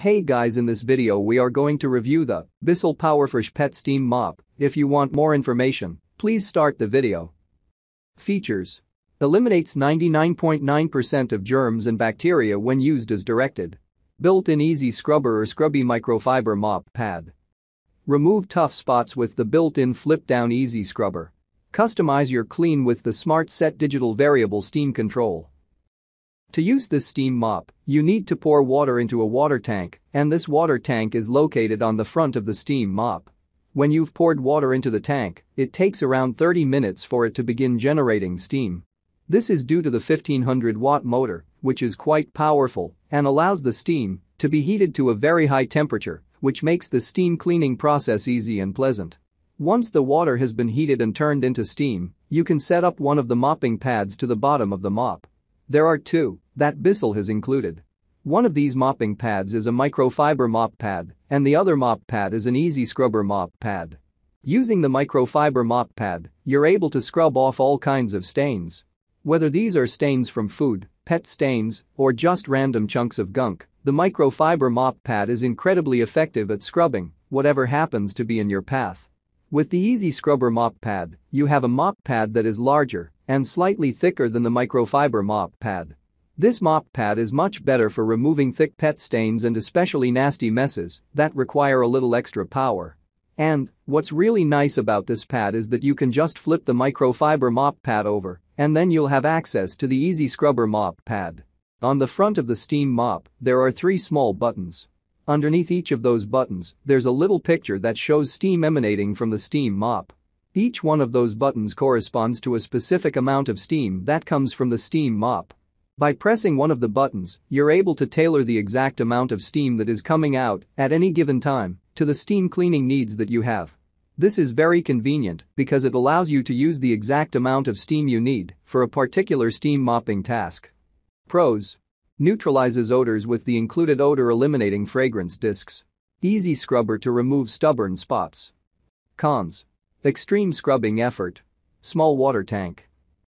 Hey guys, in this video we are going to review the Bissell Powerfresh Pet Steam Mop. If you want more information, please start the video. Features: eliminates 99.9% of germs and bacteria when used as directed. Built-in easy scrubber or scrubby microfiber mop pad. Remove tough spots with the built-in flip-down easy scrubber. Customize your clean with the Smart Set digital variable steam control. To use this steam mop, you need to pour water into a water tank, and this water tank is located on the front of the steam mop. When you've poured water into the tank, it takes around 30 minutes for it to begin generating steam. This is due to the 1500-watt motor, which is quite powerful and allows the steam to be heated to a very high temperature, which makes the steam cleaning process easy and pleasant. Once the water has been heated and turned into steam, you can set up one of the mopping pads to the bottom of the mop. There are two that Bissell has included. One of these mopping pads is a microfiber mop pad, and the other mop pad is an easy scrubber mop pad. Using the microfiber mop pad, you're able to scrub off all kinds of stains. Whether these are stains from food, pet stains, or just random chunks of gunk, the microfiber mop pad is incredibly effective at scrubbing whatever happens to be in your path. With the easy scrubber mop pad, you have a mop pad that is larger and slightly thicker than the microfiber mop pad. This mop pad is much better for removing thick pet stains and especially nasty messes that require a little extra power. And what's really nice about this pad is that you can just flip the microfiber mop pad over and then you'll have access to the easy scrubber mop pad. On the front of the steam mop, there are 3 small buttons. Underneath each of those buttons, there's a little picture that shows steam emanating from the steam mop. Each one of those buttons corresponds to a specific amount of steam that comes from the steam mop. By pressing one of the buttons, you're able to tailor the exact amount of steam that is coming out at any given time to the steam cleaning needs that you have. This is very convenient because it allows you to use the exact amount of steam you need for a particular steam mopping task. Pros: neutralizes odors with the included odor-eliminating fragrance discs. Easy scrubber to remove stubborn spots. Cons: extreme scrubbing effort. Small water tank.